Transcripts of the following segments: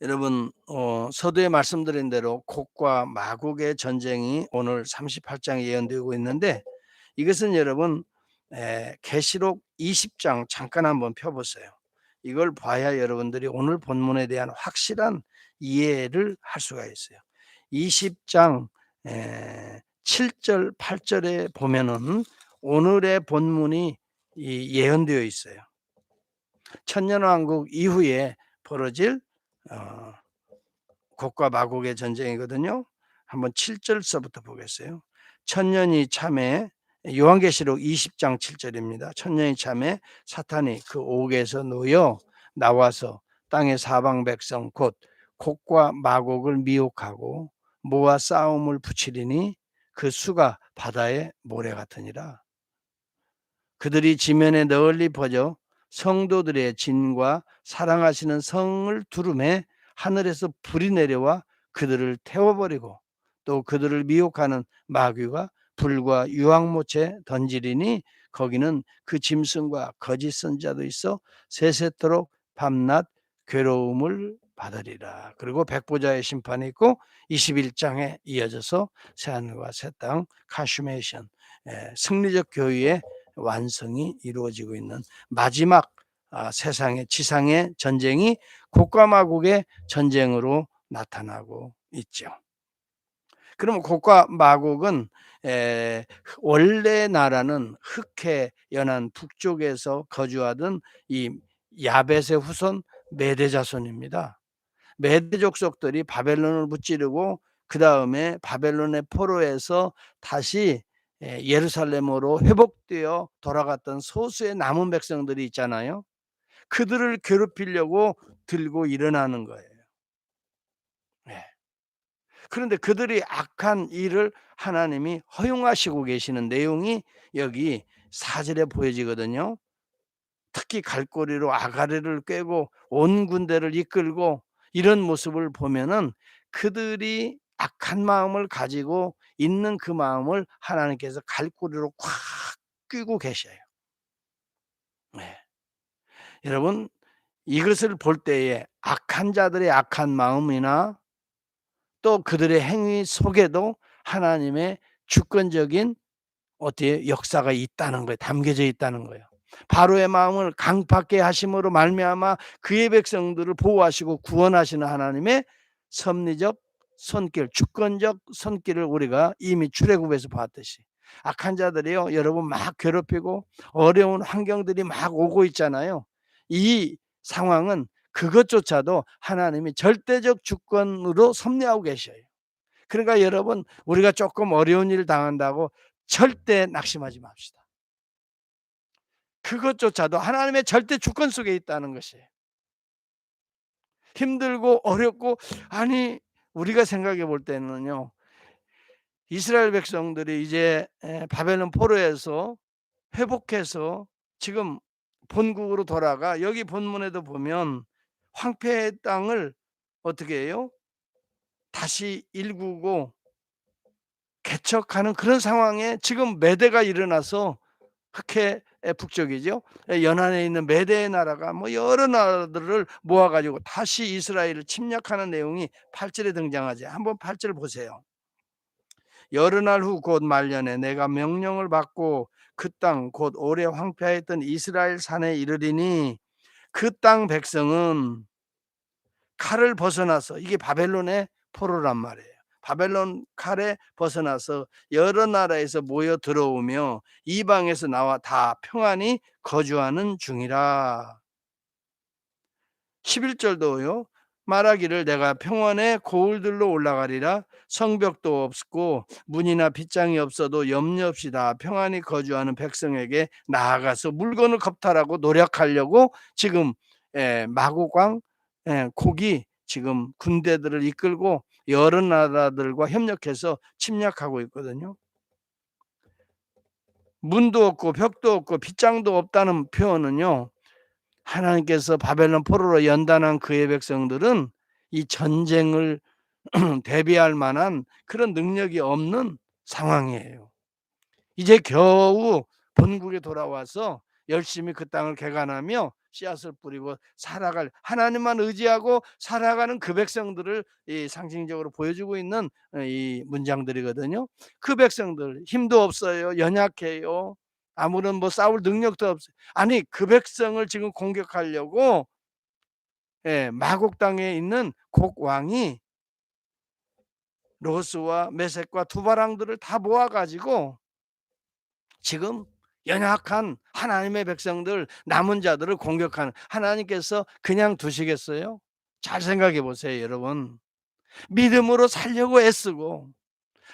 여러분, 서두에 말씀드린 대로 곡과 마곡의 전쟁이 오늘 38장에 예언되고 있는데, 이것은 여러분 계시록 20장 잠깐 한번 펴 보세요. 이걸 봐야 여러분들이 오늘 본문에 대한 확실한 이해를 할 수가 있어요. 20장 7절 8절에 보면은 오늘의 본문이 예언되어 있어요. 천년왕국 이후에 벌어질 어 곡과 마곡의 전쟁이거든요. 한번 7절서부터 보겠어요. 천년이 참에, 요한계시록 20장 7절입니다. 천년이 참에 사탄이 그 옥에서 놓여 나와서 땅의 사방 백성 곧 곡과 마곡을 미혹하고 모아 싸움을 붙이리니 그 수가 바다의 모래 같으니라. 그들이 지면에 널리 퍼져 성도들의 진과 사랑하시는 성을 두름에 하늘에서 불이 내려와 그들을 태워버리고 또 그들을 미혹하는 마귀가 불과 유황못에 던지리니 거기는 그 짐승과 거짓 선자도 있어 세세토록 밤낮 괴로움을 받으리라. 그리고 백보자의 심판이 있고 21장에 이어져서 새하늘과 새 땅 카슈메이션, 승리적 교회의 완성이 이루어지고 있는 마지막 세상의 지상의 전쟁이 곡과 마곡의 전쟁으로 나타나고 있죠. 그러면 곡과 마곡은 원래 나라는 흑해 연안 북쪽에서 거주하던 이 야벳의 후손 메대 자손입니다. 메대 족속들이 바벨론을 무찌르고 그 다음에 바벨론의 포로에서 다시 예루살렘으로 회복되어 돌아갔던 소수의 남은 백성들이 있잖아요. 그들을 괴롭히려고 들고 일어나는 거예요. 네. 그런데 그들이 악한 일을 하나님이 허용하시고 계시는 내용이 여기 4절에 보여지거든요. 특히 갈고리로 아가리를 꿰고 온 군대를 이끌고 이런 모습을 보면은 그들이 악한 마음을 가지고 있는 그 마음을 하나님께서 갈고리로 콱 꿰고 계셔요. 네. 여러분, 이것을 볼 때에 악한 자들의 악한 마음이나 또 그들의 행위 속에도 하나님의 주권적인 어떻게 역사가 있다는 거예요. 담겨져 있다는 거예요. 바로의 마음을 강팍게 하심으로 말미암아 그의 백성들을 보호하시고 구원하시는 하나님의 섭리적 손길, 주권적 손길을 우리가 이미 출애굽에서 봤듯이 악한 자들이요, 여러분 막 괴롭히고 어려운 환경들이 막 오고 있잖아요. 이 상황은 그것조차도 하나님이 절대적 주권으로 섭리하고 계셔요. 그러니까 여러분, 우리가 조금 어려운 일 당한다고 절대 낙심하지 맙시다. 그것조차도 하나님의 절대 주권 속에 있다는 것이에요. 힘들고 어렵고, 아니 우리가 생각해 볼 때는요, 이스라엘 백성들이 이제 바벨론 포로에서 회복해서 지금 본국으로 돌아가, 여기 본문에도 보면 황폐의 땅을 어떻게 해요? 다시 일구고 개척하는 그런 상황에 지금 매대가 일어나서, 흑해 북쪽이죠. 연안에 있는 메대의 나라가 뭐 여러 나라들을 모아 가지고 다시 이스라엘을 침략하는 내용이 8절에 등장하죠. 한번 8절 보세요. 여러 날 후 곧 말년에 내가 명령을 받고 그 땅 곧 오래 황폐하였던 이스라엘 산에 이르리니 그 땅 백성은 칼을 벗어나서, 이게 바벨론의 포로란 말이에요. 바벨론 칼에 벗어나서 여러 나라에서 모여 들어오며 이방에서 나와 다 평안히 거주하는 중이라. 11절도요. 말하기를 내가 평원의 고을들로 올라가리라. 성벽도 없고 문이나 빗장이 없어도 염려 없이 다 평안히 거주하는 백성에게 나아가서 물건을 겁탈하고 노력하려고 지금 마고광 곡이 지금 군대들을 이끌고 여러 나라들과 협력해서 침략하고 있거든요. 문도 없고 벽도 없고 빗장도 없다는 표현은요, 하나님께서 바벨론 포로로 연단한 그의 백성들은 이 전쟁을 대비할 만한 그런 능력이 없는 상황이에요. 이제 겨우 본국에 돌아와서 열심히 그 땅을 개간하며 씨앗을 뿌리고 살아갈, 하나님만 의지하고 살아가는 그 백성들을 이 상징적으로 보여주고 있는 이 문장들이거든요. 그 백성들 힘도 없어요. 연약해요. 아무런 뭐 싸울 능력도 없어요. 아니 그 백성을 지금 공격하려고 마곡 땅에 있는 곡 왕이 로스와 메섹과 두바랑들을 다 모아 가지고 지금 연약한 하나님의 백성들, 남은 자들을 공격하는, 하나님께서 그냥 두시겠어요? 잘 생각해 보세요, 여러분. 믿음으로 살려고 애쓰고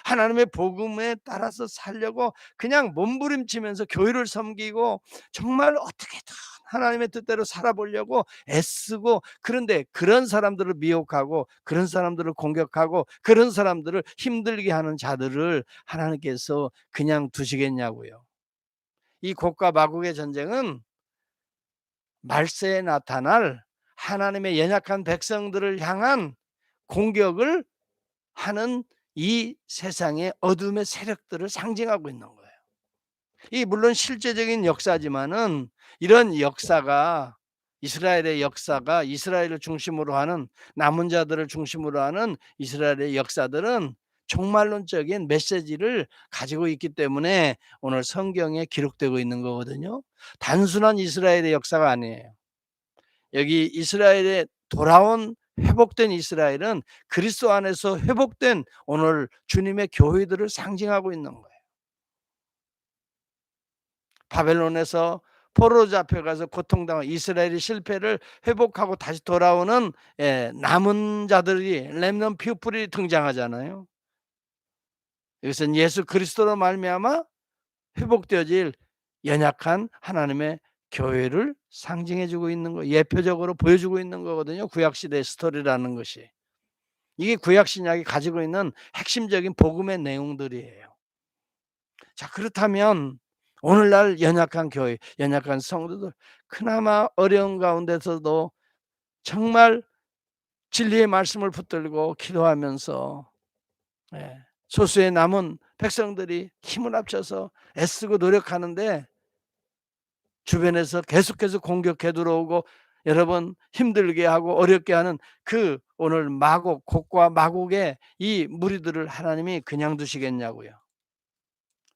하나님의 복음에 따라서 살려고 그냥 몸부림치면서 교회를 섬기고 정말 어떻게든 하나님의 뜻대로 살아보려고 애쓰고, 그런데 그런 사람들을 미혹하고 그런 사람들을 공격하고 그런 사람들을 힘들게 하는 자들을 하나님께서 그냥 두시겠냐고요. 이 곡과 마곡의 전쟁은 말세에 나타날 하나님의 연약한 백성들을 향한 공격을 하는 이 세상의 어둠의 세력들을 상징하고 있는 거예요. 이 물론 실제적인 역사지만은 이런 역사가, 이스라엘의 역사가, 이스라엘을 중심으로 하는, 남은 자들을 중심으로 하는 이스라엘의 역사들은 종말론적인 메시지를 가지고 있기 때문에 오늘 성경에 기록되고 있는 거거든요. 단순한 이스라엘의 역사가 아니에요. 여기 이스라엘에 돌아온 회복된 이스라엘은 그리스도 안에서 회복된 오늘 주님의 교회들을 상징하고 있는 거예요. 바벨론에서 포로로 잡혀가서 고통당한 이스라엘의 실패를 회복하고 다시 돌아오는 남은 자들이, 렘넌트 피플이 등장하잖아요. 이것은 예수 그리스도로 말미암아 회복되어질 연약한 하나님의 교회를 상징해 주고 있는 거, 예표적으로 보여주고 있는 거거든요. 구약 시대의 스토리라는 것이. 이게 구약 신약이 가지고 있는 핵심적인 복음의 내용들이에요. 자, 그렇다면 오늘날 연약한 교회, 연약한 성도들, 그나마 어려운 가운데서도 정말 진리의 말씀을 붙들고 기도하면서 소수의 남은 백성들이 힘을 합쳐서 애쓰고 노력하는데 주변에서 계속해서 공격해 들어오고 여러분 힘들게 하고 어렵게 하는 그 오늘 마곡, 곡과 마곡의 이 무리들을 하나님이 그냥 두시겠냐고요.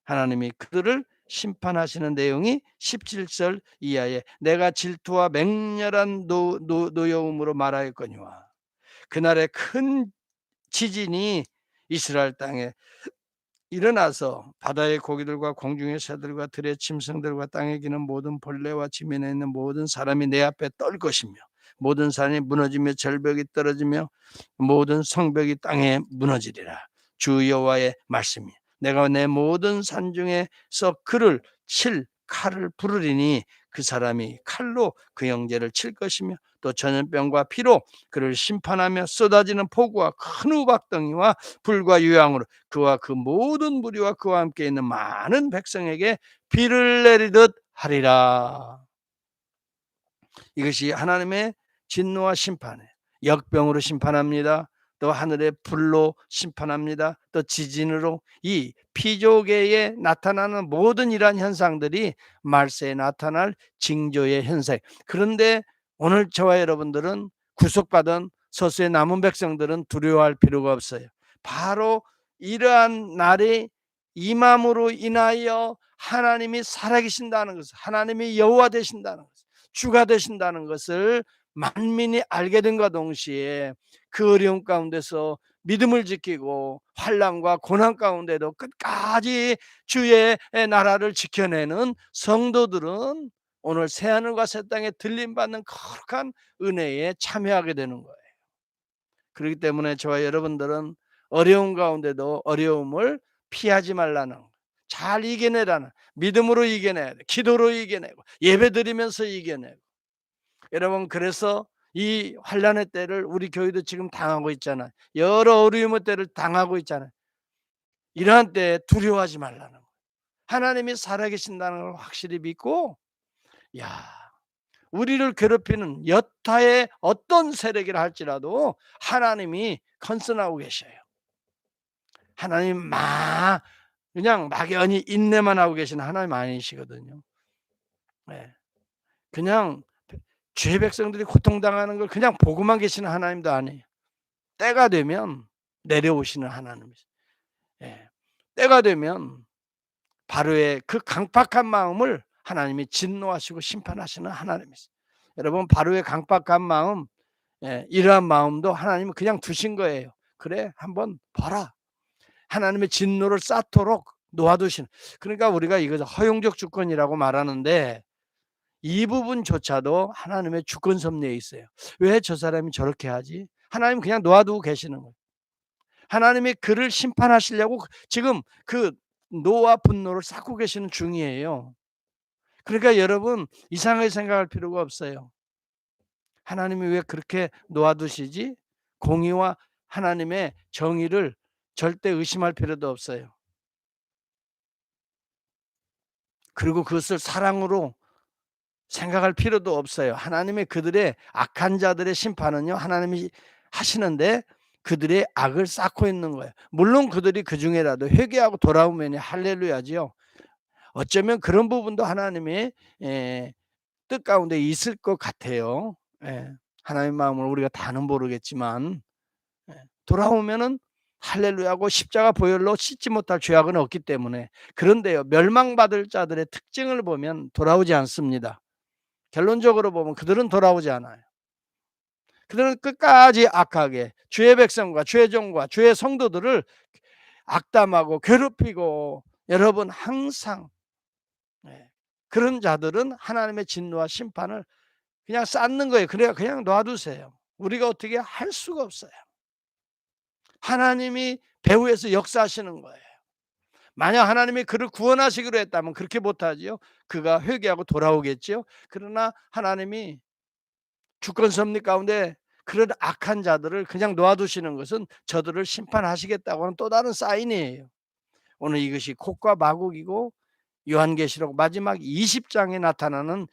하나님이 그들을 심판하시는 내용이 17절 이하에 내가 질투와 맹렬한 노여움으로 말하였거니와 그날에 큰 지진이 이스라엘 땅에 일어나서 바다의 고기들과 공중의 새들과 들의 짐승들과 땅에 기는 모든 벌레와 지면에 있는 모든 사람이 내 앞에 떨 것이며 모든 산이 무너지며 절벽이 떨어지며 모든 성벽이 땅에 무너지리라. 주 여호와의 말씀이 내가 내 모든 산 중에서 그를 칠 칼을 부르리니 그 사람이 칼로 그 형제를 칠 것이며 또 전염병과 피로 그를 심판하며 쏟아지는 폭우와 큰 우박덩이와 불과 유황으로 그와 그 모든 무리와 그와 함께 있는 많은 백성에게 비를 내리듯 하리라. 이것이 하나님의 진노와 심판이에요. 역병으로 심판합니다. 또 하늘의 불로 심판합니다. 또 지진으로. 이 피조계에 나타나는 모든 이러한 현상들이 말세에 나타날 징조의 현상. 그런데 오늘 저와 여러분들은 구속받은 소수의 남은 백성들은 두려워할 필요가 없어요. 바로 이러한 날이 임함으로 인하여 하나님이 살아계신다는 것을, 하나님이 여호와 되신다는 것을, 주가 되신다는 것을 만민이 알게 된과 동시에 그 어려움 가운데서 믿음을 지키고 환난과 고난 가운데도 끝까지 주의 나라를 지켜내는 성도들은 오늘 새하늘과 새 땅에 들림받는 거룩한 은혜에 참여하게 되는 거예요. 그렇기 때문에 저와 여러분들은 어려운 가운데도 어려움을 피하지 말라는, 잘 이겨내라는, 믿음으로 이겨내야 돼. 기도로 이겨내고 예배드리면서 이겨내고. 여러분 그래서 이 환난의 때를 우리 교회도 지금 당하고 있잖아요. 여러 어려움의 때를 당하고 있잖아요. 이러한 때에 두려워하지 말라는 거예요. 하나님이 살아계신다는 걸 확실히 믿고, 야, 우리를 괴롭히는 여타의 어떤 세력이라 할지라도 하나님이 컨선하고 계셔요. 하나님 그냥 막연히 인내만 하고 계시는 하나님 아니시거든요. 네. 그냥 주의 백성들이 고통당하는 걸 그냥 보고만 계시는 하나님도 아니에요. 때가 되면 내려오시는 하나님이세요. 예. 때가 되면 바로의 그 강팍한 마음을 하나님이 진노하시고 심판하시는 하나님이세요. 여러분, 바로의 강팍한 마음, 이러한 마음도 하나님은 그냥 두신 거예요. 그래, 한번 봐라. 하나님의 진노를 쌓도록 놓아두시는. 그러니까 우리가 이거 허용적 주권이라고 말하는데 이 부분조차도 하나님의 주권 섭리에 있어요. 왜 저 사람이 저렇게 하지? 하나님 그냥 놓아두고 계시는 거예요. 하나님이 그를 심판하시려고 지금 그 노와 분노를 쌓고 계시는 중이에요. 그러니까 여러분, 이상하게 생각할 필요가 없어요. 하나님이 왜 그렇게 놓아두시지? 공의와 하나님의 정의를 절대 의심할 필요도 없어요. 그리고 그것을 사랑으로 생각할 필요도 없어요. 하나님의 그들의 악한 자들의 심판은요, 하나님이 하시는데 그들의 악을 쌓고 있는 거예요. 물론 그들이 그중에라도 회개하고 돌아오면 할렐루야지요. 어쩌면 그런 부분도 하나님의 뜻 가운데 있을 것 같아요. 예. 하나님의 마음을 우리가 다는 모르겠지만 돌아오면은 할렐루야고 십자가 보혈로 씻지 못할 죄악은 없기 때문에. 그런데요, 멸망받을 자들의 특징을 보면 돌아오지 않습니다. 결론적으로 보면 그들은 돌아오지 않아요. 그들은 끝까지 악하게 주의 백성과 주의 종과 주의 성도들을 악담하고 괴롭히고, 여러분 항상 그런 자들은 하나님의 진노와 심판을 그냥 쌓는 거예요. 그래야 그냥 놔두세요. 우리가 어떻게 할 수가 없어요. 하나님이 배후에서 역사하시는 거예요. 만약 하나님이 그를 구원하시기로 했다면 그렇게 못하지요. 그가 회개하고 돌아오겠지요. 그러나 하나님이 주권 섭리 가운데 그런 악한 자들을 그냥 놓아두시는 것은 저들을 심판하시겠다고 하는 또 다른 사인이에요. 오늘 이것이 곡과 마곡이고 요한계시록 마지막 20장에 나타나는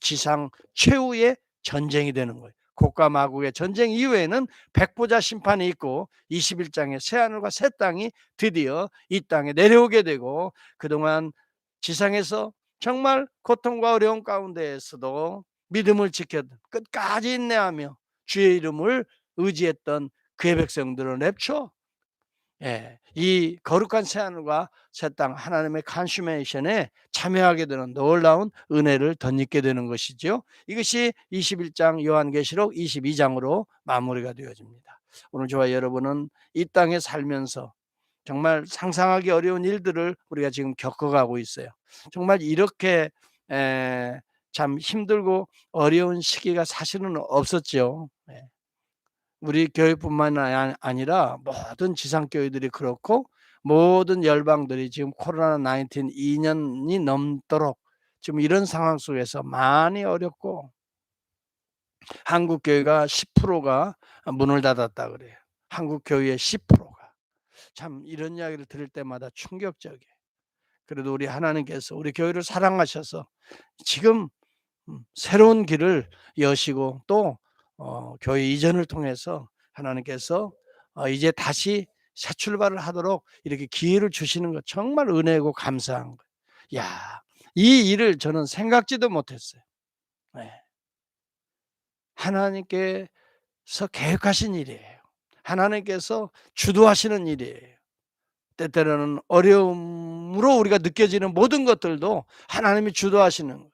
지상 최후의 전쟁이 되는 거예요. 곡과 마곡의 전쟁 이후에는 백보자 심판이 있고 21장에 새하늘과 새 땅이 드디어 이 땅에 내려오게 되고, 그동안 지상에서 정말 고통과 어려움 가운데에서도 믿음을 지켜 끝까지 인내하며 주의 이름을 의지했던 그의 백성들은 랩처, 이 거룩한 새하늘과 새 땅 하나님의 컨슈메이션에 참여하게 되는 놀라운 은혜를 덧입게 되는 것이죠. 이것이 21장 요한계시록 22장으로 마무리가 되어집니다. 오늘 저와 여러분은 이 땅에 살면서 정말 상상하기 어려운 일들을 우리가 지금 겪어가고 있어요. 정말 이렇게 참 힘들고 어려운 시기가 사실은 없었죠. 우리 교회뿐만 아니라 모든 지상교회들이 그렇고 모든 열방들이 지금 코로나 19 2년이 넘도록 지금 이런 상황 속에서 많이 어렵고, 한국 교회가 10%가 문을 닫았다 그래요. 한국 교회의 10%가. 참 이런 이야기를 들을 때마다 충격적이에요. 그래도 우리 하나님께서 우리 교회를 사랑하셔서 지금 새로운 길을 여시고 또 교회 이전을 통해서 하나님께서 이제 다시 새 출발을 하도록 이렇게 기회를 주시는 것 정말 은혜고 감사한 거예요. 야, 이 일을 저는 생각지도 못했어요. 네. 하나님께서 계획하신 일이에요. 하나님께서 주도하시는 일이에요. 때때로는 어려움으로 우리가 느껴지는 모든 것들도 하나님이 주도하시는 거예요.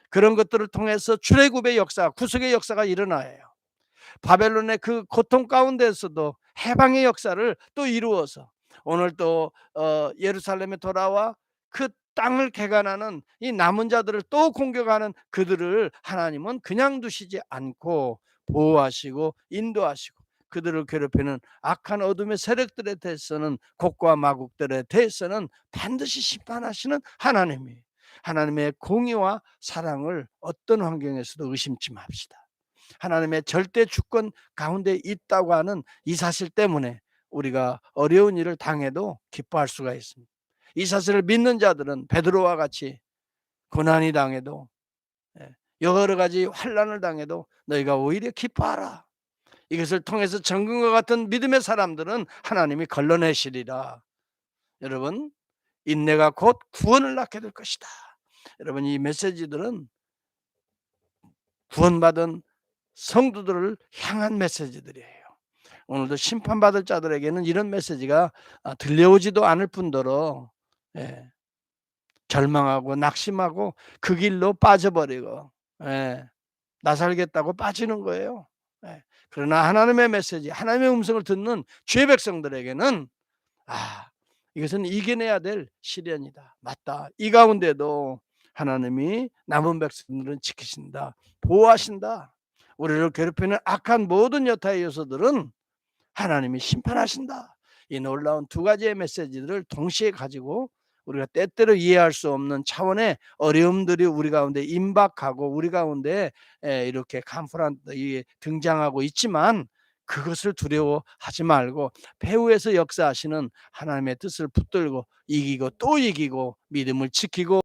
그런 것들을 통해서 출애굽의 역사, 구속의 역사가 일어나요. 바벨론의 그 고통 가운데서도 해방의 역사를 또 이루어서 오늘 또 예루살렘에 돌아와 그 땅을 개간하는 이 남은 자들을 또 공격하는 그들을 하나님은 그냥 두시지 않고 보호하시고 인도하시고, 그들을 괴롭히는 악한 어둠의 세력들에 대해서는, 곡과 마곡들에 대해서는 반드시 심판하시는 하나님이, 하나님의 공의와 사랑을 어떤 환경에서도 의심치 맙시다. 하나님의 절대 주권 가운데 있다고 하는 이 사실 때문에 우리가 어려운 일을 당해도 기뻐할 수가 있습니다. 이 사실을 믿는 자들은 베드로와 같이 고난이 당해도, 여러 가지 환난을 당해도 너희가 오히려 기뻐하라. 이것을 통해서 정금과 같은 믿음의 사람들은 하나님이 걸러내시리라. 여러분, 인내가 곧 구원을 낳게 될 것이다. 여러분, 이 메시지들은 구원받은 성도들을 향한 메시지들이에요. 오늘도 심판받을 자들에게는 이런 메시지가 들려오지도 않을 뿐더러 예 절망하고 낙심하고 그 길로 빠져버리고 예 나 살겠다고 빠지는 거예요. 예. 그러나 하나님의 메시지, 하나님의 음성을 듣는 주의 백성들에게는 이것은 이겨내야 될 시련이다. 맞다. 이 가운데도 하나님이 남은 백성들은 지키신다. 보호하신다. 우리를 괴롭히는 악한 모든 여타의 요소들은 하나님이 심판하신다. 이 놀라운 두 가지의 메시지들을 동시에 가지고 우리가 때때로 이해할 수 없는 차원의 어려움들이 우리 가운데 임박하고 우리 가운데 이렇게 등장하고 있지만 그것을 두려워하지 말고 배후에서 역사하시는 하나님의 뜻을 붙들고 이기고 또 이기고 믿음을 지키고